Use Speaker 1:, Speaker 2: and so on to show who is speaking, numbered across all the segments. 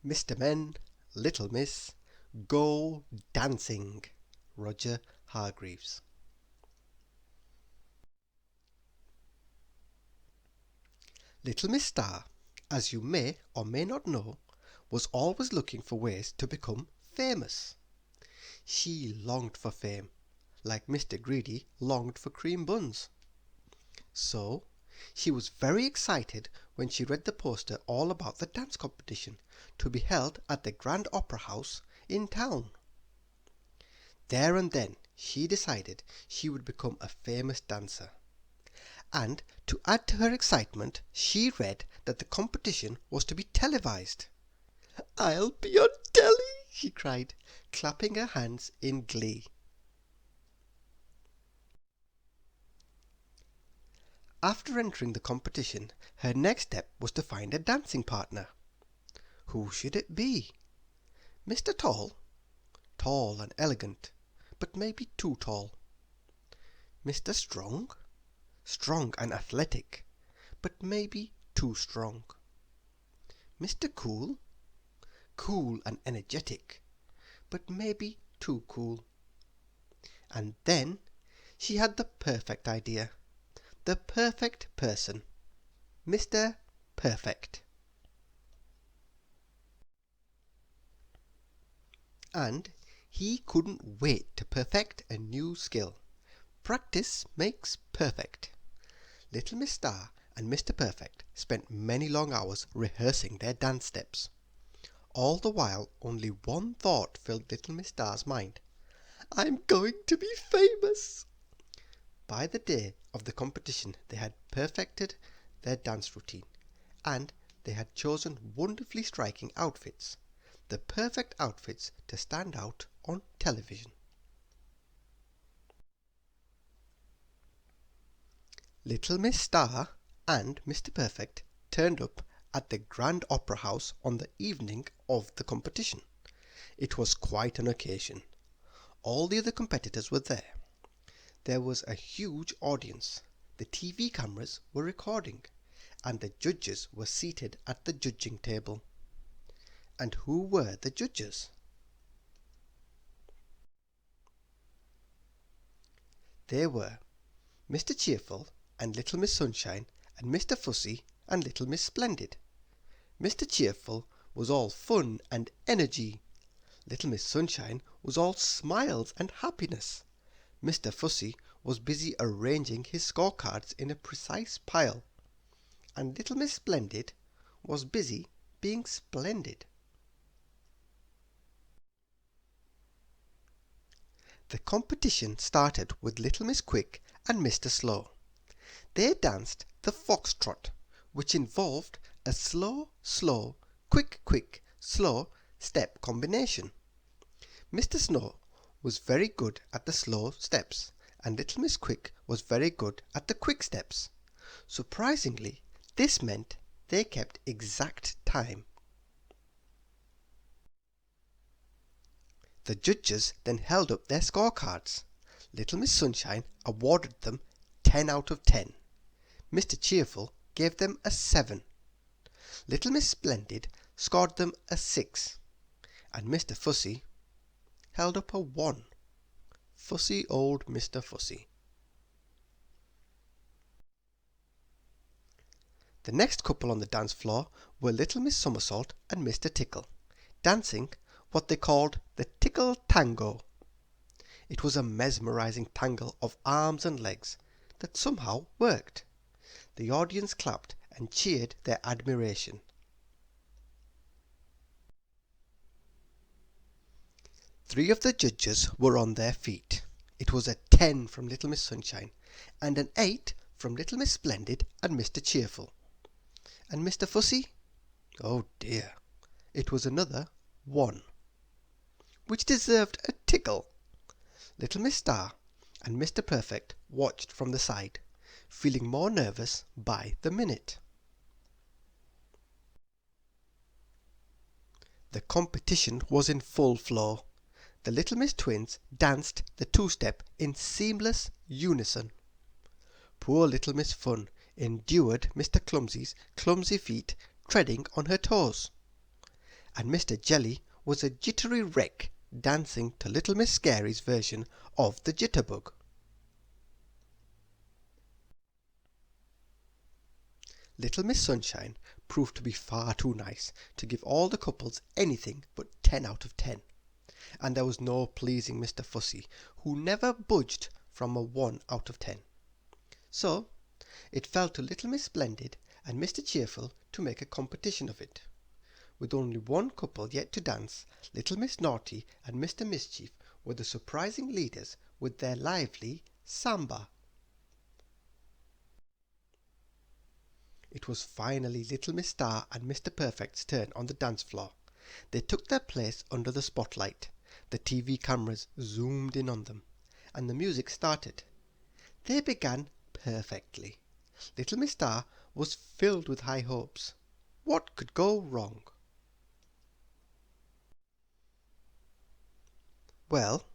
Speaker 1: Mr. Men, Little Miss, go dancing. Roger Hargreaves. Little Miss Star, as you may or may not know, was always looking for ways to become famous. She longed for fame, like Mr. Greedy longed for cream buns. So she was very excited when she read the poster all about the dance competition to be held at the Grand Opera House in town. There and then she decided she would become a famous dancer. And to add to her excitement, she read that the competition was to be televised. "I'll be on telly!" she cried, clapping her hands in glee. After entering the competition, her next step was to find a dancing partner. Who should it be? Mr. Tall? Tall and elegant, but maybe too tall. Mr. Strong? Strong and athletic, but maybe too strong. Mr. Cool? Cool and energetic, but maybe too cool. And then she had the perfect idea. The perfect person. Mr. Perfect. And he couldn't wait to perfect a new skill. Practice makes perfect. Little Miss Star and Mr. Perfect spent many long hours rehearsing their dance steps. All the while only one thought filled Little Miss Star's mind. "I'm going to be famous!" By the day of the competition they had perfected their dance routine, and they had chosen wonderfully striking outfits, the perfect outfits to stand out on television. Little Miss Star and Mr. Perfect turned up at the Grand Opera House on the evening of the competition. It was quite an occasion. All the other competitors were there. There was a huge audience. The TV cameras were recording, and the judges were seated at the judging table. And who were the judges? They were Mr. Cheerful and Little Miss Sunshine and Mr. Fussy and Little Miss Splendid. Mr. Cheerful was all fun and energy. Little Miss Sunshine was all smiles and happiness. Mr. Fussy was busy arranging his scorecards in a precise pile, and Little Miss Splendid was busy being splendid. The competition started with Little Miss Quick and Mr. Slow. They danced the foxtrot, which involved a slow, slow, quick, quick, slow step combination. Mr. Snow was very good at the slow steps, and Little Miss Quick was very good at the quick steps. Surprisingly, this meant they kept exact time. The judges then held up their scorecards. Little Miss Sunshine awarded them 10 out of 10. Mr. Cheerful gave them a 7. Little Miss Splendid scored them a 6. And Mr. Fussy held up a 1. Fussy old Mr. Fussy. The next couple on the dance floor were Little Miss Somersault and Mr. Tickle, dancing what they called the Tickle Tango. It was a mesmerizing tangle of arms and legs that somehow worked. The audience clapped and cheered their admiration. Three of the judges were on their feet. It was a 10 from Little Miss Sunshine, and an 8 from Little Miss Splendid and Mr. Cheerful. And Mr. Fussy? Oh dear, it was another 1, which deserved a tickle. Little Miss Star and Mr. Perfect watched from the side, feeling more nervous by the minute. The competition was in full flow. The Little Miss Twins danced the two-step in seamless unison. Poor Little Miss Fun endured Mr. Clumsy's clumsy feet treading on her toes. and Mr. Jelly was a jittery wreck dancing to Little Miss Scary's version of the Jitterbug. Little Miss Sunshine proved to be far too nice to give all the couples anything but 10 out of 10, and there was no pleasing Mr. Fussy, who never budged from a 1 out of 10. So it fell to Little Miss Splendid and Mr. Cheerful to make a competition of it. With only one couple yet to dance, Little Miss Naughty and Mr. Mischief were the surprising leaders with their lively samba. It was finally Little Miss Star and Mr. Perfect's turn on the dance floor. They took their place under the spotlight. The TV cameras zoomed in on them, and the music started. They began perfectly. Little Miss Star was filled with high hopes. What could go wrong? Well,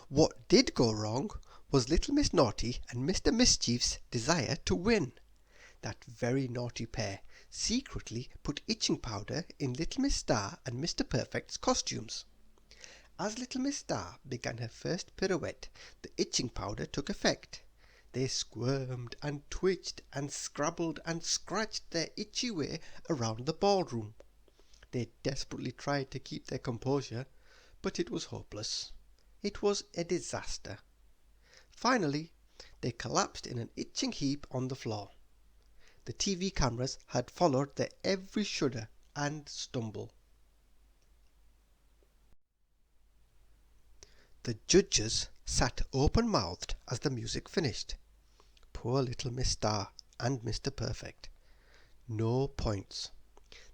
Speaker 1: what did go wrong was Little Miss Naughty and Mr. Mischief's desire to win. That very naughty pair secretly put itching powder in Little Miss Star and Mr. Perfect's costumes. As Little Miss Star began her first pirouette, the itching powder took effect. They squirmed and twitched and scrabbled and scratched their itchy way around the ballroom. They desperately tried to keep their composure, but it was hopeless. It was a disaster. Finally, they collapsed in an itching heap on the floor. The TV cameras had followed their every shudder and stumble. The judges sat open-mouthed as the music finished. Poor Little Miss Star and Mr. Perfect. No points.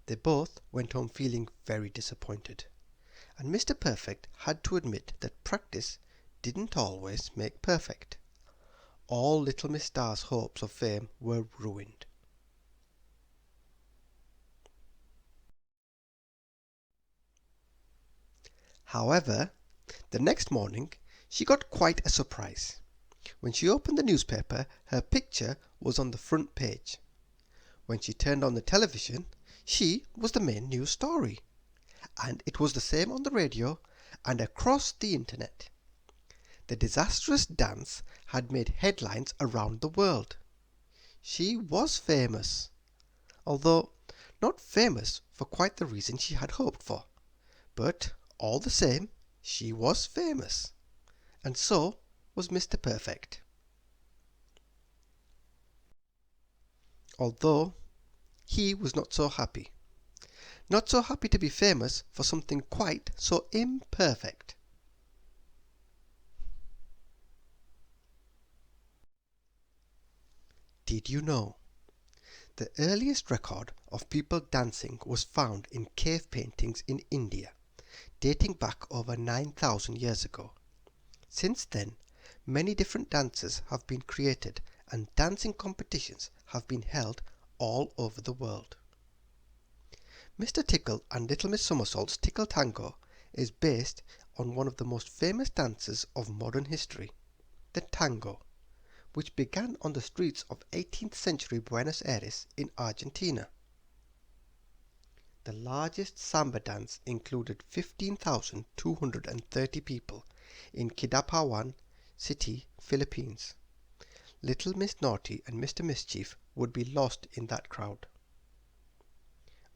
Speaker 1: They both went home feeling very disappointed, and Mr. Perfect had to admit that practice didn't always make perfect. All Little Miss Star's hopes of fame were ruined. However, the next morning she got quite a surprise. When she opened the newspaper, her picture was on the front page. When she turned on the television, she was the main news story. And it was the same on the radio and across the internet. The disastrous dance had made headlines around the world. She was famous, although not famous for quite the reason she had hoped for. But all the same, she was famous, and so was Mr. Perfect. Although he was not so happy. Not so happy to be famous for something quite so imperfect. Did you know? The earliest record of people dancing was found in cave paintings in India, dating back over 9,000 years ago. Since then, many different dances have been created and dancing competitions have been held all over the world. Mr. Tickle and Little Miss Somersault's Tickle Tango is based on one of the most famous dances of modern history, the tango, which began on the streets of 18th century Buenos Aires in Argentina. The largest samba dance included 15,230 people in Kidapawan City, Philippines. Little Miss Naughty and Mr. Mischief would be lost in that crowd.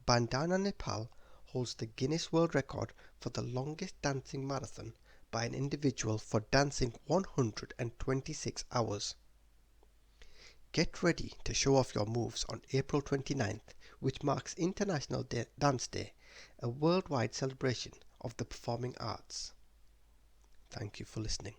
Speaker 1: Bandana, Nepal holds the Guinness World Record for the longest dancing marathon by an individual for dancing 126 hours. Get ready to show off your moves on April 29th, which marks International Dance Day, a worldwide celebration of the performing arts. Thank you for listening.